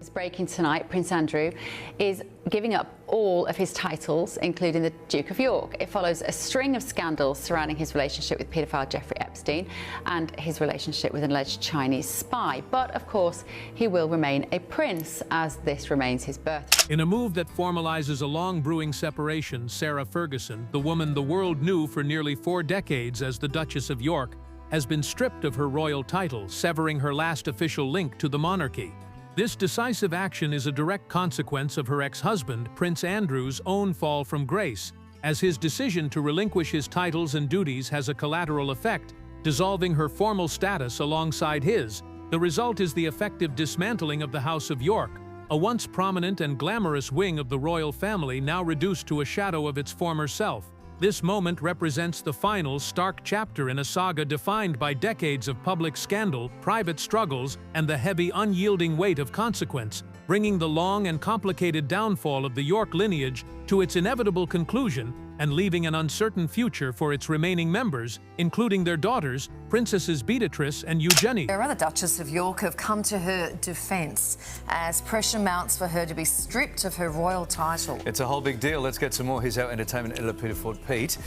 Breaking tonight, Prince Andrew is giving up all of his titles, including the Duke of York. It follows a string of scandals surrounding his relationship with paedophile Jeffrey Epstein and his relationship with an alleged Chinese spy. But, of course, he will remain a prince, as this remains his birthright. In a move that formalizes a long-brewing separation, Sarah Ferguson, the woman the world knew for nearly 4 decades as the Duchess of York, has been stripped of her royal title, severing her last official link to the monarchy. This decisive action is a direct consequence of her ex-husband, Prince Andrew's own fall from grace, as his decision to relinquish his titles and duties has a collateral effect, dissolving her formal status alongside his. The result is the effective dismantling of the House of York, a once prominent and glamorous wing of the royal family now reduced to a shadow of its former self. This moment represents the final, stark chapter in a saga defined by decades of public scandal, private struggles, and the heavy, unyielding weight of consequence, bringing the long and complicated downfall of the York lineage to its inevitable conclusion and leaving an uncertain future for its remaining members, including their daughters, Princesses Beatrice and Eugenie. The Duchess of York have come to her defence as pressure mounts for her to be stripped of her royal title. It's a whole big deal. Let's get some more. Here's our entertainment editor, Peter Ford. Pete,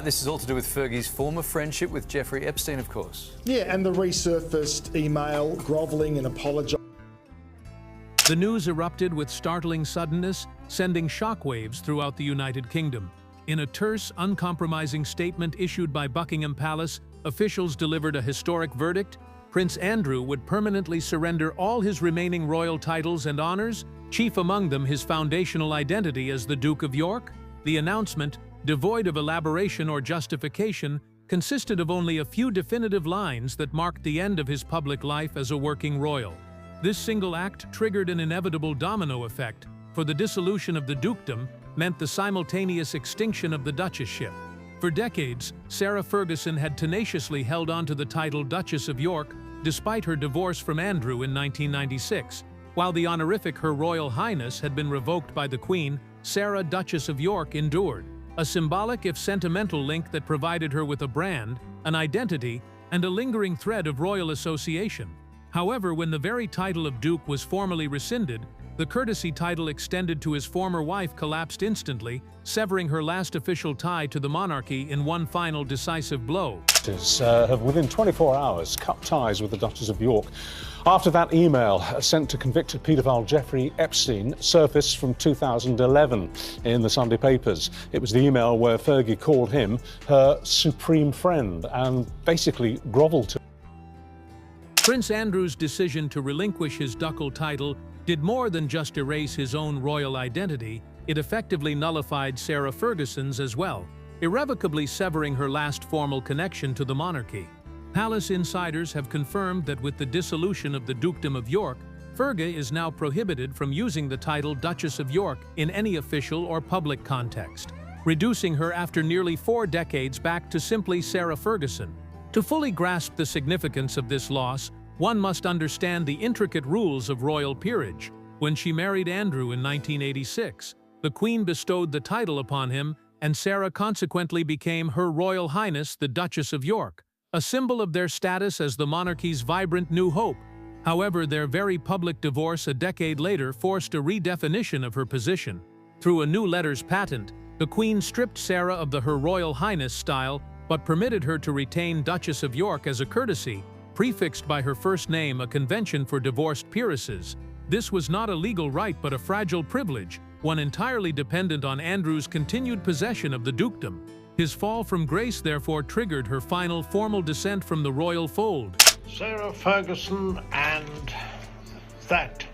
this is all to do with Fergie's former friendship with Jeffrey Epstein, of course. Yeah, and the resurfaced email grovelling and apologising. The news erupted with startling suddenness, sending shockwaves throughout the United Kingdom. In a terse, uncompromising statement issued by Buckingham Palace, officials delivered a historic verdict. Prince Andrew would permanently surrender all his remaining royal titles and honors, chief among them his foundational identity as the Duke of York. The announcement, devoid of elaboration or justification, consisted of only a few definitive lines that marked the end of his public life as a working royal. This single act triggered an inevitable domino effect, for the dissolution of the dukedom meant the simultaneous extinction of the duchessship. For decades, Sarah Ferguson had tenaciously held on to the title Duchess of York, despite her divorce from Andrew in 1996. While the honorific Her Royal Highness had been revoked by the Queen, Sarah, Duchess of York, endured, a symbolic if sentimental link that provided her with a brand, an identity, and a lingering thread of royal association. However, when the very title of Duke was formally rescinded, the courtesy title extended to his former wife collapsed instantly, severing her last official tie to the monarchy in one final decisive blow. Have within 24 hours cut ties with the Duchess of York after that email sent to convicted paedophile Jeffrey Epstein surfaced from 2011 in the Sunday papers. It was the email where Fergie called him her supreme friend and basically grovelled to. Prince Andrew's decision to relinquish his ducal title did more than just erase his own royal identity. It effectively nullified Sarah Ferguson's as well, irrevocably severing her last formal connection to the monarchy. Palace insiders have confirmed that with the dissolution of the Dukedom of York, Fergie is now prohibited from using the title Duchess of York in any official or public context, reducing her after nearly 4 decades back to simply Sarah Ferguson. To fully grasp the significance of this loss, one must understand the intricate rules of royal peerage. When she married Andrew in 1986, the Queen bestowed the title upon him, and Sarah consequently became Her Royal Highness the Duchess of York, a symbol of their status as the monarchy's vibrant new hope. However, their very public divorce a decade later forced a redefinition of her position. Through a new letters patent, the Queen stripped Sarah of the Her Royal Highness style, but permitted her to retain Duchess of York as a courtesy, prefixed by her first name, a convention for divorced peeresses. This was not a legal right but a fragile privilege, one entirely dependent on Andrew's continued possession of the dukedom. His fall from grace therefore triggered her final formal descent from the royal fold. Sarah Ferguson and that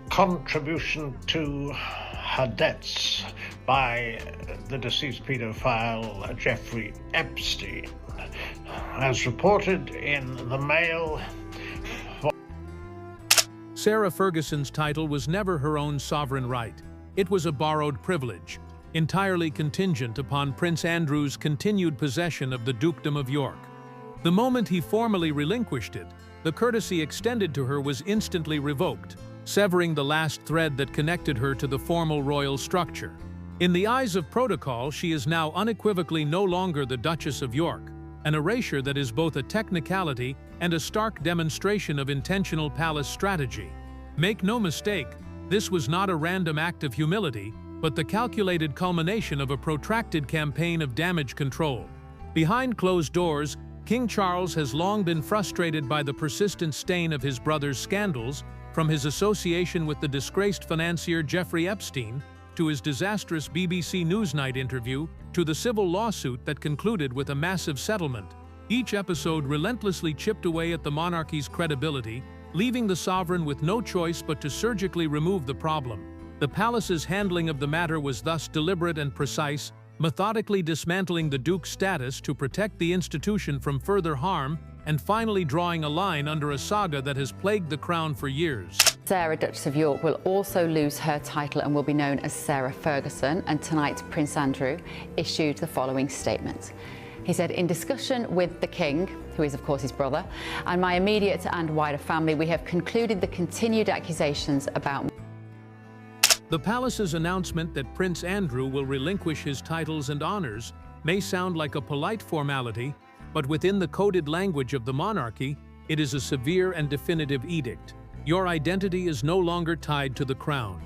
contribution to her debts by the deceased paedophile Jeffrey Epstein, as reported in the Mail. Sarah Ferguson's title was never her own sovereign right. It was a borrowed privilege, entirely contingent upon Prince Andrew's continued possession of the Dukedom of York. The moment he formally relinquished it, the courtesy extended to her was instantly revoked, severing the last thread that connected her to the formal royal structure. In the eyes of protocol, she is now unequivocally no longer the Duchess of York, an erasure that is both a technicality and a stark demonstration of intentional palace strategy. Make no mistake, this was not a random act of humility, but the calculated culmination of a protracted campaign of damage control. Behind closed doors, King Charles has long been frustrated by the persistent stain of his brother's scandals, from his association with the disgraced financier Jeffrey Epstein, to his disastrous BBC Newsnight interview, to the civil lawsuit that concluded with a massive settlement. Each episode relentlessly chipped away at the monarchy's credibility, leaving the sovereign with no choice but to surgically remove the problem. The palace's handling of the matter was thus deliberate and precise, methodically dismantling the Duke's status to protect the institution from further harm, and finally drawing a line under a saga that has plagued the crown for years. Sarah, Duchess of York, will also lose her title and will be known as Sarah Ferguson, and tonight Prince Andrew issued the following statement. He said, "In discussion with the King, who is of course his brother, and my immediate and wider family, we have concluded the continued accusations about..." The palace's announcement that Prince Andrew will relinquish his titles and honors may sound like a polite formality, but within the coded language of the monarchy, it is a severe and definitive edict. Your identity is no longer tied to the crown.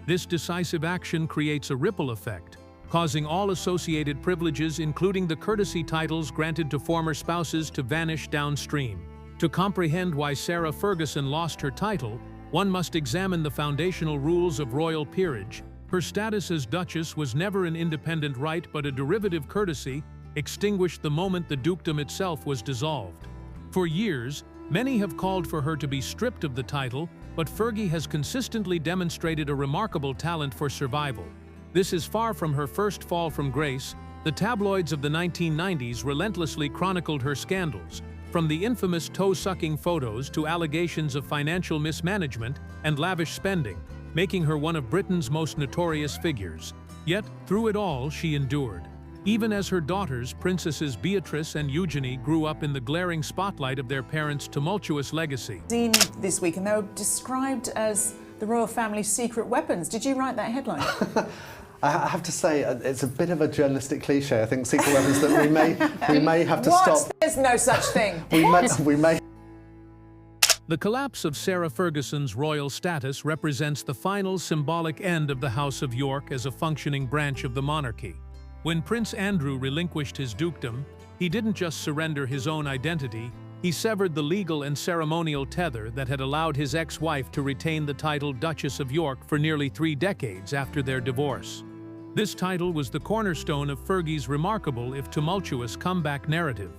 This decisive action creates a ripple effect, causing all associated privileges, including the courtesy titles granted to former spouses, to vanish downstream. To comprehend why Sarah Ferguson lost her title, one must examine the foundational rules of royal peerage. Her status as Duchess was never an independent right but a derivative courtesy, extinguished the moment the dukedom itself was dissolved. For years, many have called for her to be stripped of the title, but Fergie has consistently demonstrated a remarkable talent for survival. This is far from her first fall from grace. The tabloids of the 1990s relentlessly chronicled her scandals, from the infamous toe-sucking photos to allegations of financial mismanagement and lavish spending, making her one of Britain's most notorious figures. Yet, through it all, she endured. Even as her daughters, Princesses Beatrice and Eugenie, grew up in the glaring spotlight of their parents' tumultuous legacy. Seen this week, and they were described as the royal family's secret weapons. Did you write that headline? I have to say, it's a bit of a journalistic cliche. I think secret weapons that we may have to stop. There's no such thing. we may. The collapse of Sarah Ferguson's royal status represents the final symbolic end of the House of York as a functioning branch of the monarchy. When Prince Andrew relinquished his dukedom, he didn't just surrender his own identity, he severed the legal and ceremonial tether that had allowed his ex-wife to retain the title Duchess of York for nearly 3 decades after their divorce. This title was the cornerstone of Fergie's remarkable, if tumultuous, comeback narrative.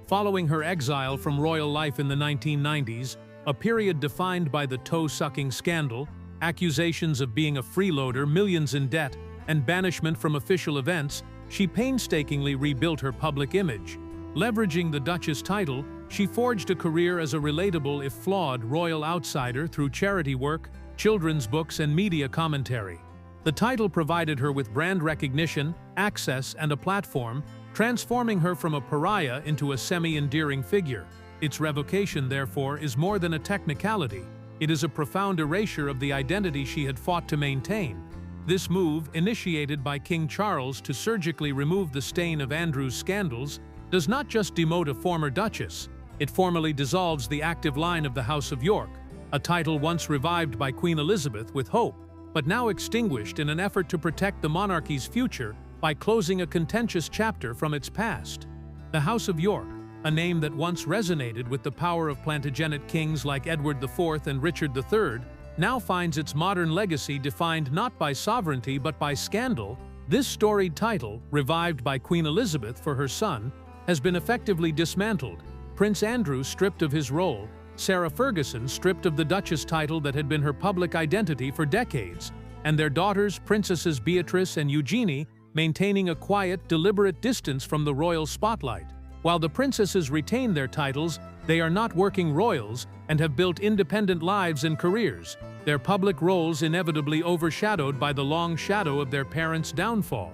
Following her exile from royal life in the 1990s, a period defined by the toe-sucking scandal, accusations of being a freeloader, millions in debt, and banishment from official events, she painstakingly rebuilt her public image. Leveraging the Duchess title, she forged a career as a relatable, if flawed, royal outsider through charity work, children's books, and media commentary. The title provided her with brand recognition, access, and a platform, transforming her from a pariah into a semi-endearing figure. Its revocation, therefore, is more than a technicality. It is a profound erasure of the identity she had fought to maintain. This move, initiated by King Charles to surgically remove the stain of Andrew's scandals, does not just demote a former duchess, it formally dissolves the active line of the House of York, a title once revived by Queen Elizabeth with hope, but now extinguished in an effort to protect the monarchy's future by closing a contentious chapter from its past. The House of York, a name that once resonated with the power of Plantagenet kings like Edward IV and Richard III, now finds its modern legacy defined not by sovereignty but by scandal. This storied title, revived by Queen Elizabeth for her son, has been effectively dismantled. Prince Andrew stripped of his role, Sarah Ferguson stripped of the Duchess title that had been her public identity for decades, and their daughters, Princesses Beatrice and Eugenie, maintaining a quiet, deliberate distance from the royal spotlight. While the princesses retain their titles, they are not working royals and have built independent lives and careers, their public roles inevitably overshadowed by the long shadow of their parents' downfall.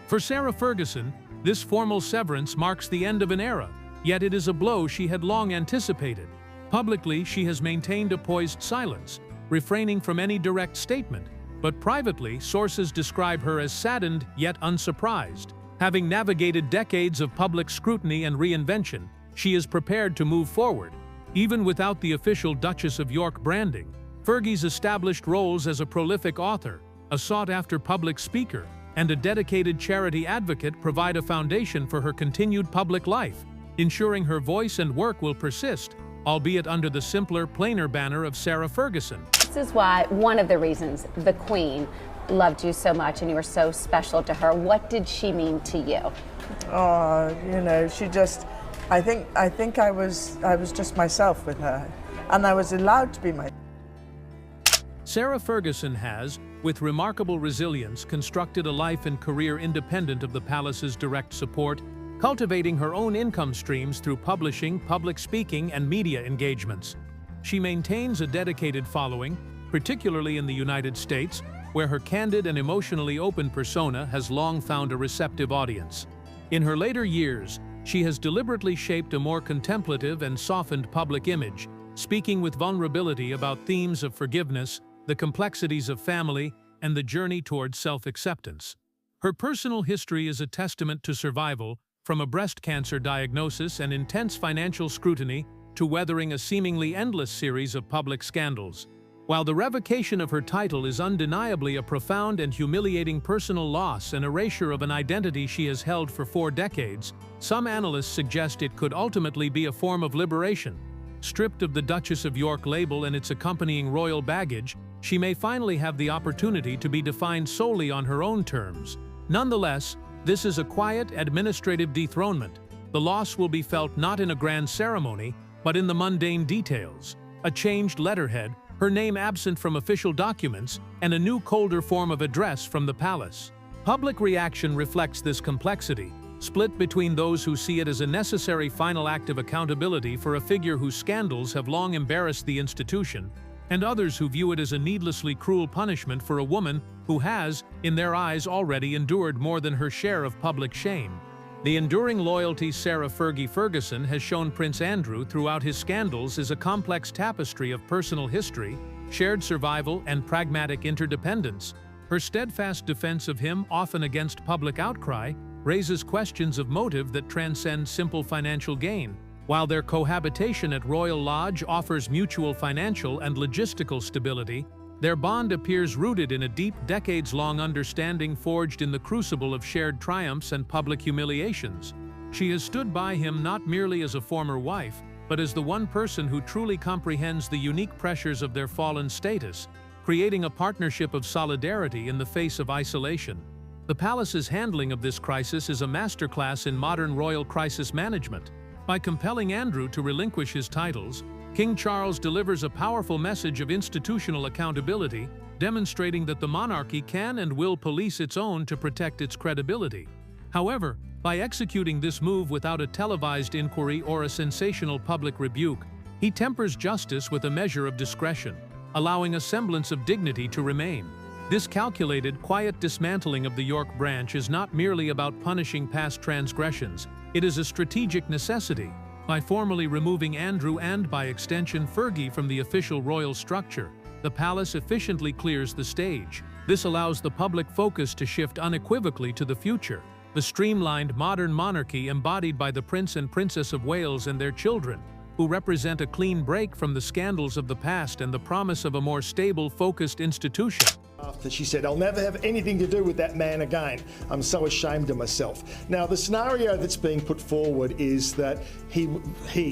For Sarah Ferguson, this formal severance marks the end of an era, yet it is a blow she had long anticipated. Publicly, she has maintained a poised silence, refraining from any direct statement, but privately, sources describe her as saddened yet unsurprised. Having navigated decades of public scrutiny and reinvention, she is prepared to move forward, even without the official Duchess of York branding. Fergie's established roles as a prolific author, a sought-after public speaker, and a dedicated charity advocate provide a foundation for her continued public life, ensuring her voice and work will persist, albeit under the simpler, plainer banner of Sarah Ferguson. This is why one of the reasons the Queen loved you so much and you were so special to her. What did she mean to you? You know, she just, I think I was just myself with her, and I was allowed to be myself. Sarah Ferguson has, with remarkable resilience, constructed a life and career independent of the palace's direct support, cultivating her own income streams through publishing, public speaking, and media engagements. She maintains a dedicated following, particularly in the United States, where her candid and emotionally open persona has long found a receptive audience. In her later years, she has deliberately shaped a more contemplative and softened public image, speaking with vulnerability about themes of forgiveness, the complexities of family, and the journey towards self-acceptance. Her personal history is a testament to survival, from a breast cancer diagnosis and intense financial scrutiny to weathering a seemingly endless series of public scandals. While the revocation of her title is undeniably a profound and humiliating personal loss and erasure of an identity she has held for 4 decades, some analysts suggest it could ultimately be a form of liberation. Stripped of the Duchess of York label and its accompanying royal baggage, she may finally have the opportunity to be defined solely on her own terms. Nonetheless, this is a quiet, administrative dethronement. The loss will be felt not in a grand ceremony, but in the mundane details. A changed letterhead, her name absent from official documents, and a new, colder form of address from the palace. Public reaction reflects this complexity, split between those who see it as a necessary final act of accountability for a figure whose scandals have long embarrassed the institution, and others who view it as a needlessly cruel punishment for a woman who has, in their eyes, already endured more than her share of public shame. The enduring loyalty Sarah Fergie Ferguson has shown Prince Andrew throughout his scandals is a complex tapestry of personal history, shared survival, and pragmatic interdependence. Her steadfast defense of him, often against public outcry, raises questions of motive that transcend simple financial gain. While their cohabitation at Royal Lodge offers mutual financial and logistical stability, their bond appears rooted in a deep, decades-long understanding forged in the crucible of shared triumphs and public humiliations. She has stood by him not merely as a former wife, but as the one person who truly comprehends the unique pressures of their fallen status, creating a partnership of solidarity in the face of isolation. The palace's handling of this crisis is a masterclass in modern royal crisis management. By compelling Andrew to relinquish his titles, King Charles delivers a powerful message of institutional accountability, demonstrating that the monarchy can and will police its own to protect its credibility. However, by executing this move without a televised inquiry or a sensational public rebuke, he tempers justice with a measure of discretion, allowing a semblance of dignity to remain. This calculated, quiet dismantling of the York branch is not merely about punishing past transgressions, it is a strategic necessity. By formally removing Andrew and, by extension, Fergie from the official royal structure, the palace efficiently clears the stage. This allows the public focus to shift unequivocally to the future, the streamlined modern monarchy embodied by the Prince and Princess of Wales and their children, who represent a clean break from the scandals of the past and the promise of a more stable, focused institution. After she said, "I'll never have anything to do with that man again. I'm so ashamed of myself." Now, the scenario that's being put forward is that he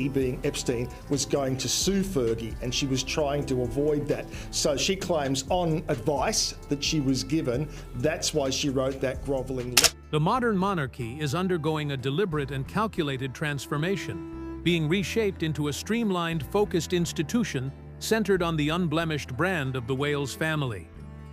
being Epstein, was going to sue Fergie, and she was trying to avoid that. So she claims, on advice that she was given, that's why she wrote that grovelling letter. The modern monarchy is undergoing a deliberate and calculated transformation, being reshaped into a streamlined, focused institution centered on the unblemished brand of the Wales family.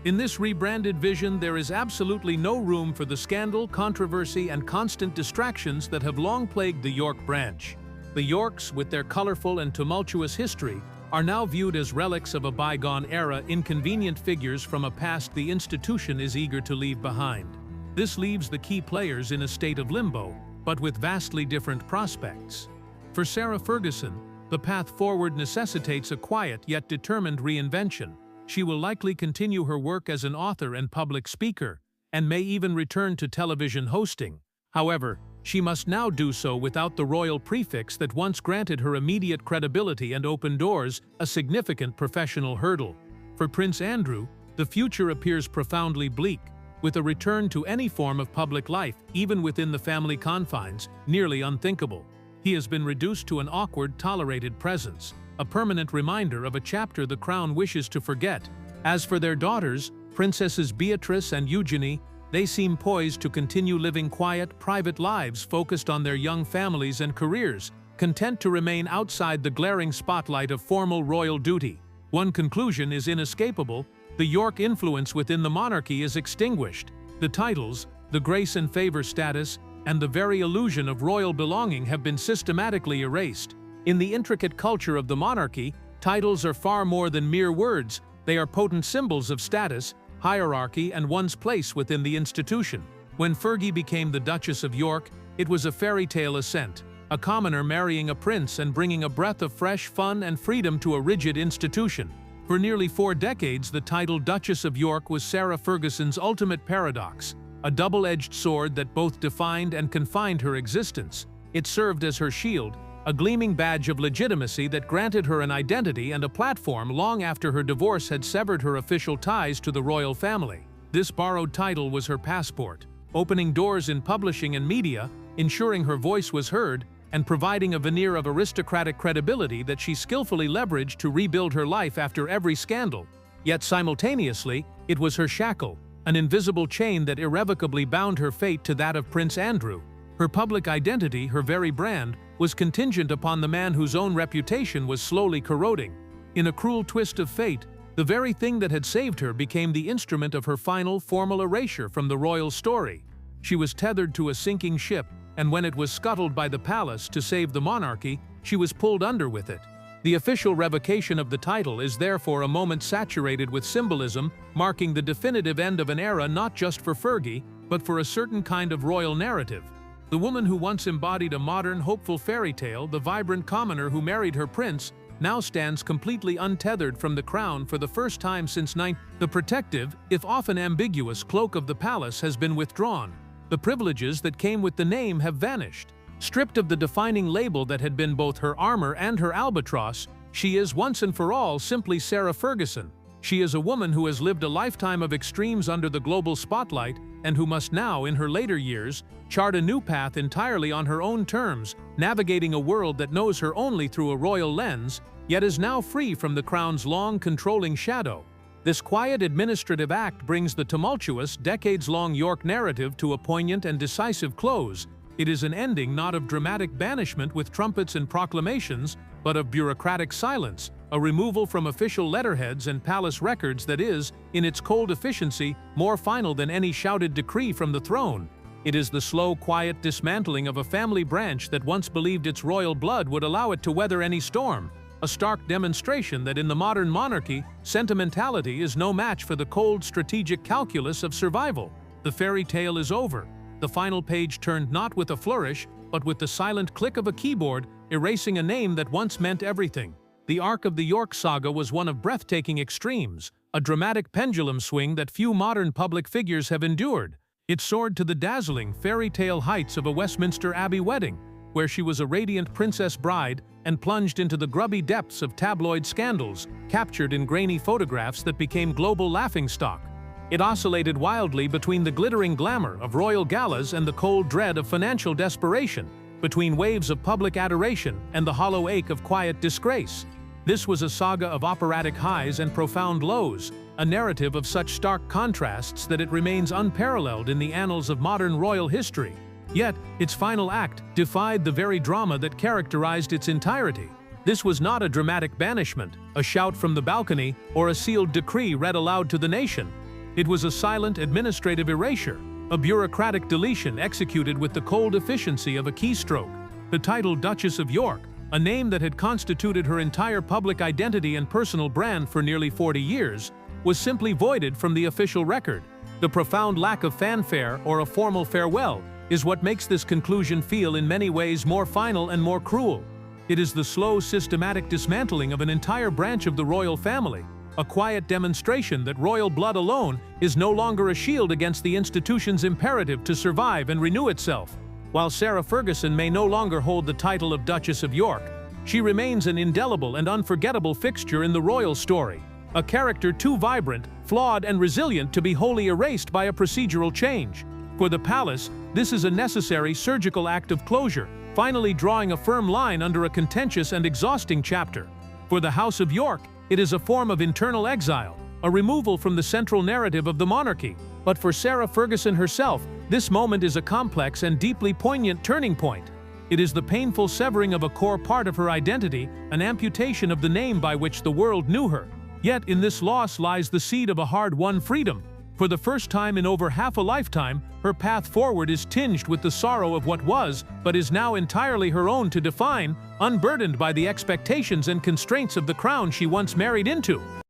In this rebranded vision, there is absolutely no room for the scandal, controversy, and constant distractions that have long plagued the York branch. The Yorks, with their colorful and tumultuous history, are now viewed as relics of a bygone era, inconvenient figures from a past the institution is eager to leave behind. This leaves the key players in a state of limbo, but with vastly different prospects. For Sarah Ferguson, the path forward necessitates a quiet yet determined reinvention. She will likely continue her work as an author and public speaker, and may even return to television hosting. However, she must now do so without the royal prefix that once granted her immediate credibility and open doors, a significant professional hurdle. For Prince Andrew, the future appears profoundly bleak, with a return to any form of public life, even within the family confines, nearly unthinkable. He has been reduced to an awkward, tolerated presence, a permanent reminder of a chapter the crown wishes to forget. As for their daughters, Princesses Beatrice and Eugenie, they seem poised to continue living quiet, private lives focused on their young families and careers, content to remain outside the glaring spotlight of formal royal duty. One conclusion is inescapable: the York influence within the monarchy is extinguished. The titles, the grace and favor status, and the very illusion of royal belonging have been systematically erased. In the intricate culture of the monarchy, titles are far more than mere words. They are potent symbols of status, hierarchy, and one's place within the institution. When Fergie became the Duchess of York, it was a fairy tale ascent, a commoner marrying a prince and bringing a breath of fresh fun and freedom to a rigid institution. For nearly 4 decades, the title Duchess of York was Sarah Ferguson's ultimate paradox, a double-edged sword that both defined and confined her existence. It served as her shield, a gleaming badge of legitimacy that granted her an identity and a platform long after her divorce had severed her official ties to the royal family. This borrowed title was her passport, opening doors in publishing and media, ensuring her voice was heard, and providing a veneer of aristocratic credibility that she skillfully leveraged to rebuild her life after every scandal. Yet simultaneously, it was her shackle, an invisible chain that irrevocably bound her fate to that of Prince Andrew. Her public identity, her very brand, was contingent upon the man whose own reputation was slowly corroding. In a cruel twist of fate, the very thing that had saved her became the instrument of her final, formal erasure from the royal story. She was tethered to a sinking ship, and when it was scuttled by the palace to save the monarchy, she was pulled under with it. The official revocation of the title is therefore a moment saturated with symbolism, marking the definitive end of an era not just for Fergie, but for a certain kind of royal narrative. The woman who once embodied a modern, hopeful fairy tale, the vibrant commoner who married her prince, now stands completely untethered from the crown for the first time since The protective, if often ambiguous, cloak of the palace has been withdrawn. The privileges that came with the name have vanished. Stripped of the defining label that had been both her armor and her albatross, she is once and for all simply Sarah Ferguson. She is a woman who has lived a lifetime of extremes under the global spotlight and who must now, in her later years, chart a new path entirely on her own terms, navigating a world that knows her only through a royal lens, yet is now free from the crown's long, controlling shadow. This quiet administrative act brings the tumultuous, decades-long York narrative to a poignant and decisive close. It is an ending not of dramatic banishment with trumpets and proclamations, but of bureaucratic silence, a removal from official letterheads and palace records that is, in its cold efficiency, more final than any shouted decree from the throne. It is the slow, quiet dismantling of a family branch that once believed its royal blood would allow it to weather any storm, a stark demonstration that in the modern monarchy, sentimentality is no match for the cold strategic calculus of survival. The fairy tale is over. The final page turned not with a flourish, but with the silent click of a keyboard, erasing a name that once meant everything. The arc of the York saga was one of breathtaking extremes, a dramatic pendulum swing that few modern public figures have endured. It soared to the dazzling, fairy tale heights of a Westminster Abbey wedding, where she was a radiant princess bride, and plunged into the grubby depths of tabloid scandals, captured in grainy photographs that became global laughingstock. It oscillated wildly between the glittering glamour of royal galas and the cold dread of financial desperation, between waves of public adoration and the hollow ache of quiet disgrace. This was a saga of operatic highs and profound lows, a narrative of such stark contrasts that it remains unparalleled in the annals of modern royal history. Yet, its final act defied the very drama that characterized its entirety. This was not a dramatic banishment, a shout from the balcony, or a sealed decree read aloud to the nation. It was a silent administrative erasure, a bureaucratic deletion executed with the cold efficiency of a keystroke. The title Duchess of York, a name that had constituted her entire public identity and personal brand for nearly 40 years, was simply voided from the official record. The profound lack of fanfare or a formal farewell is what makes this conclusion feel in many ways more final and more cruel. It is the slow, systematic dismantling of an entire branch of the royal family, a quiet demonstration that royal blood alone is no longer a shield against the institution's imperative to survive and renew itself. While Sarah Ferguson may no longer hold the title of Duchess of York, she remains an indelible and unforgettable fixture in the royal story, a character too vibrant, flawed, and resilient to be wholly erased by a procedural change. For the palace, this is a necessary surgical act of closure, finally drawing a firm line under a contentious and exhausting chapter. For the House of York, it is a form of internal exile, a removal from the central narrative of the monarchy. But for Sarah Ferguson herself, this moment is a complex and deeply poignant turning point. It is the painful severing of a core part of her identity, an amputation of the name by which the world knew her. Yet in this loss lies the seed of a hard-won freedom. For the first time in over half a lifetime, her path forward is tinged with the sorrow of what was, but is now entirely her own to define, unburdened by the expectations and constraints of the crown she once married into.